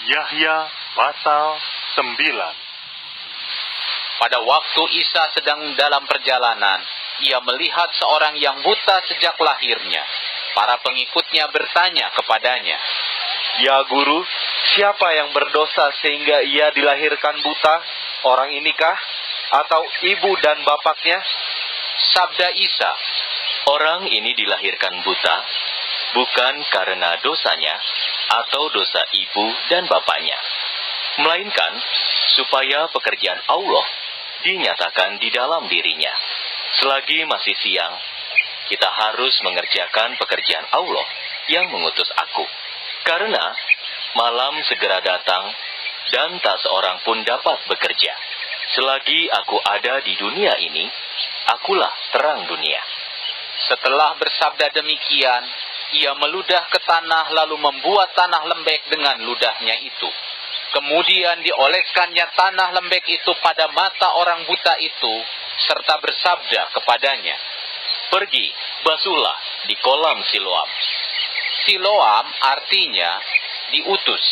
Yahya pasal 9. Pada waktu Isa sedang dalam perjalanan, ia melihat seorang yang buta sejak lahirnya. Para pengikutnya bertanya kepadanya, "Ya guru, siapa yang berdosa sehingga ia dilahirkan buta? Orang inikah? Atau ibu dan bapaknya?" Sabda Isa, "Orang ini dilahirkan buta, bukan karena dosanya atau dosa ibu dan bapaknya, melainkan supaya pekerjaan Allah dinyatakan di dalam dirinya. Selagi masih siang, kita harus mengerjakan pekerjaan Allah yang mengutus aku. Karena malam segera datang dan tak seorang pun dapat bekerja. Selagi aku ada di dunia ini, akulah terang dunia." Setelah bersabda demikian, ia meludah ke tanah lalu membuat tanah lembek dengan ludahnya itu. Kemudian dioleskannya tanah lembek itu pada mata orang buta itu, serta bersabda kepadanya, "Pergi, basuhlah di kolam Siloam." Siloam artinya diutus.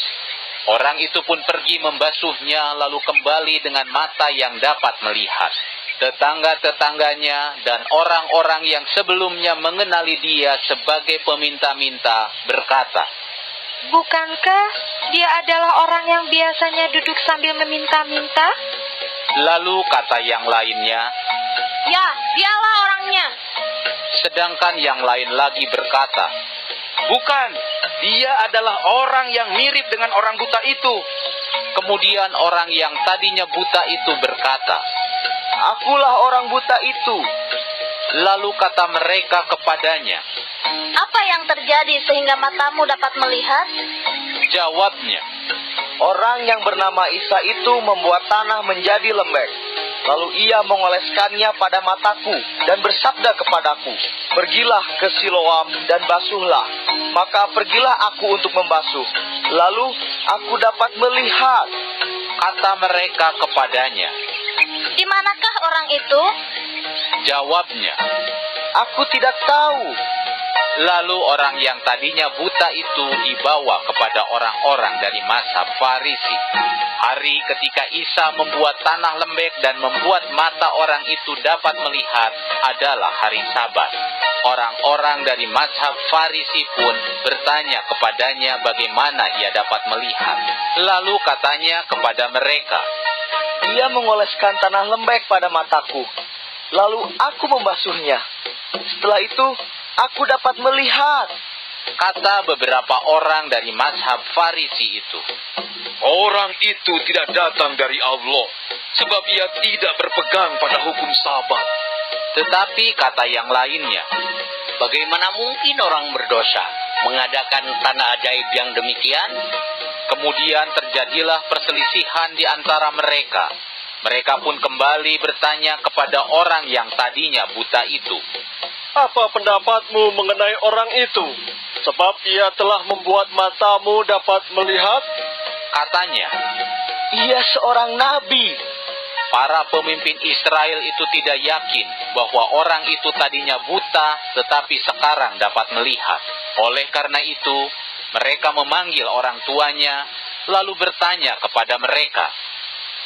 Orang itu pun pergi membasuhnya lalu kembali dengan mata yang dapat melihat. Tetangga-tetangganya dan orang-orang yang sebelumnya mengenali dia sebagai peminta-minta berkata, "Bukankah dia adalah orang yang biasanya duduk sambil meminta-minta?" Lalu kata yang lainnya, "Ya, dialah orangnya." sedangkan yang lain lagi berkata, "Bukan, dia adalah orang yang mirip dengan orang buta itu." Kemudian orang yang tadinya buta itu berkata, "Akulah orang buta itu." Lalu kata mereka kepadanya, "Apa yang terjadi sehingga matamu dapat melihat?" Jawabnya, "Orang yang bernama Isa itu membuat tanah menjadi lembek. Lalu ia mengoleskannya pada mataku dan bersabda kepadaku, 'Pergilah ke Siloam dan basuhlah.' Maka pergilah aku untuk membasuh. Lalu aku dapat melihat." Kata mereka kepadanya, "Di manakah orang itu?" Jawabnya, "Aku tidak tahu." lalu orang yang tadinya buta itu dibawa kepada orang-orang dari mazhab Farisi. Hari ketika Isa membuat tanah lembek dan membuat mata orang itu dapat melihat adalah hari Sabat. Orang-orang dari mazhab Farisi pun bertanya kepadanya bagaimana ia dapat melihat. Lalu katanya kepada mereka, "Dia mengoleskan tanah lembek pada mataku. Lalu aku membasuhnya. Setelah itu aku dapat melihat." Kata beberapa orang dari mazhab Farisi itu, "Orang itu tidak datang dari Allah, sebab ia tidak berpegang pada hukum Sabat." Tetapi kata yang lainnya, Bagaimana mungkin orang berdosa mengadakan tanda ajaib yang demikian?" Kemudian terjadilah perselisihan di antara mereka. Mereka pun kembali bertanya kepada orang yang tadinya buta itu, "Apa pendapatmu mengenai orang itu? Sebab ia telah membuat matamu dapat melihat." Katanya, "Ia seorang nabi." para pemimpin Israel itu tidak yakin bahwa orang itu tadinya buta tetapi sekarang dapat melihat. Oleh karena itu, mereka memanggil orang tuanya lalu bertanya kepada mereka,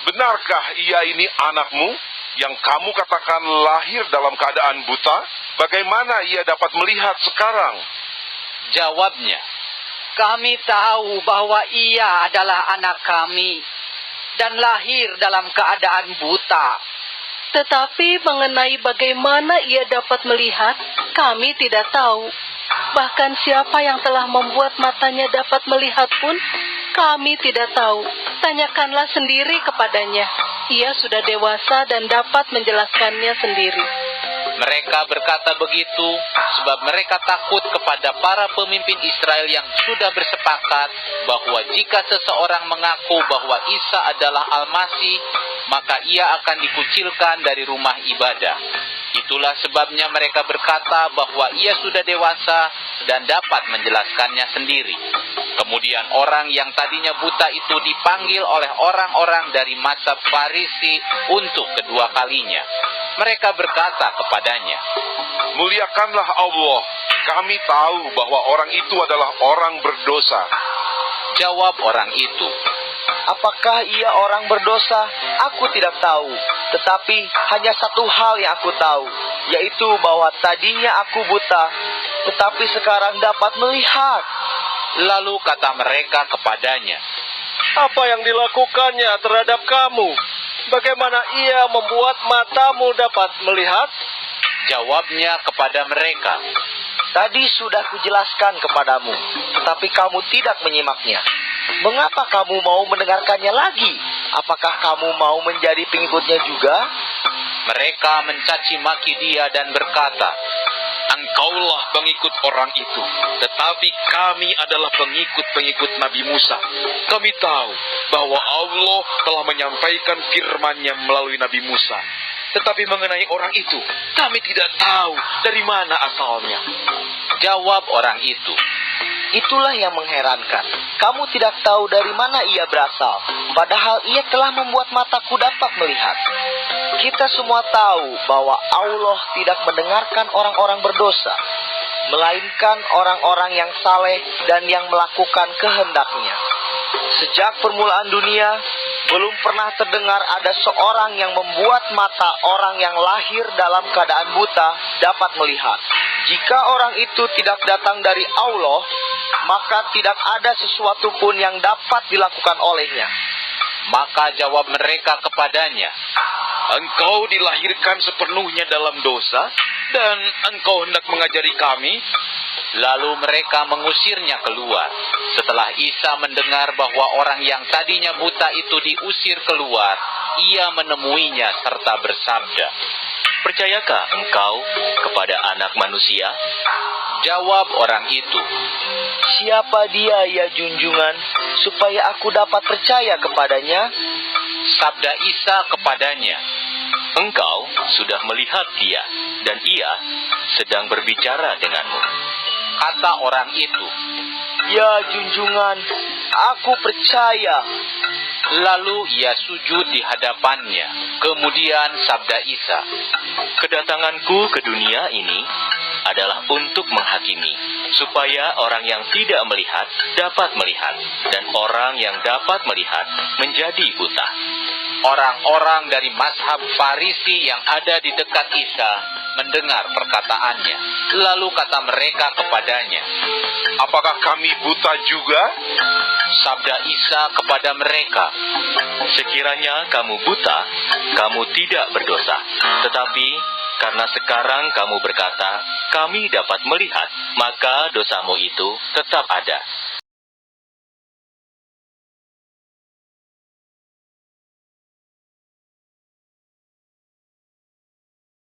"Benarkah ia ini anakmu yang kamu katakan lahir dalam keadaan buta? Bagaimana ia dapat melihat sekarang?" Jawabnya, Kami tahu bahwa ia adalah anak kami dan lahir dalam keadaan buta. Tetapi mengenai bagaimana ia dapat melihat, kami tidak tahu. Bahkan siapa yang telah membuat matanya dapat melihat pun, kami tidak tahu. Tanyakanlah sendiri kepadanya. Ia sudah dewasa dan dapat menjelaskannya sendiri." Mereka berkata begitu sebab mereka takut kepada para pemimpin Israel yang sudah bersepakat bahwa jika seseorang mengaku bahwa Isa adalah Al-Masih, maka ia akan dikucilkan dari rumah ibadah. Itulah sebabnya mereka berkata bahwa ia sudah dewasa dan dapat menjelaskannya sendiri. Kemudian orang yang tadinya buta itu dipanggil oleh orang-orang dari mazhab Farisi untuk kedua kalinya. Mereka berkata kepadanya, "Muliakanlah Allah. Kami tahu bahwa orang itu adalah orang berdosa." Jawab orang itu, Apakah ia orang berdosa? Aku tidak tahu. Tetapi hanya satu hal yang aku tahu, yaitu bahwa tadinya aku buta, tetapi sekarang dapat melihat. Lalu kata mereka kepadanya, Apa yang dilakukannya terhadap kamu? Bagaimana ia membuat matamu dapat melihat? jawabnya kepada mereka, Tadi sudah kujelaskan kepadamu, tetapi kamu tidak menyimaknya. Mengapa kamu mau mendengarkannya lagi? Apakah kamu mau menjadi pengikutnya juga? Mereka mencaci maki dia dan berkata, Engkaulah pengikut orang itu, tetapi kami adalah pengikut-pengikut Nabi Musa. Kami tahu bahwa Allah telah menyampaikan firman-Nya melalui Nabi Musa. Tetapi mengenai orang itu, kami tidak tahu dari mana asalnya. jawab orang itu, Itulah yang mengherankan. Kamu tidak tahu dari mana ia berasal, padahal ia telah membuat mataku dapat melihat. Kita semua tahu bahwa Allah tidak mendengarkan orang-orang berdosa, melainkan orang-orang yang saleh dan yang melakukan kehendaknya. Sejak permulaan dunia, belum pernah terdengar ada seorang yang membuat mata orang yang lahir dalam keadaan buta dapat melihat. Jika orang itu tidak datang dari Allah, maka tidak ada sesuatu pun yang dapat dilakukan olehnya. Maka jawab mereka kepadanya, Engkau dilahirkan sepenuhnya dalam dosa, dan engkau hendak mengajari kami? Lalu mereka mengusirnya keluar. Setelah Isa mendengar bahwa orang yang tadinya buta itu diusir keluar, ia menemuinya serta bersabda, Percayakah engkau kepada Anak Manusia? jawab orang itu, Siapa dia, ya junjungan, supaya aku dapat percaya kepadanya? sabda Isa kepadanya, Engkau sudah melihat dia, dan ia sedang berbicara denganmu. kata orang itu. Ya junjungan, aku percaya. Lalu ia sujud di hadapannya. Kemudian sabda Isa, Kedatanganku ke dunia ini adalah untuk menghakimi, supaya orang yang tidak melihat dapat melihat, dan orang yang dapat melihat menjadi buta. Orang-orang dari mazhab Farisi yang ada di dekat Isa mendengar perkataannya. Lalu kata mereka kepadanya, Apakah kami buta juga? sabda Isa kepada mereka, Sekiranya kamu buta, kamu tidak berdosa. Tetapi karena sekarang kamu berkata, kami dapat melihat, maka dosamu itu tetap ada.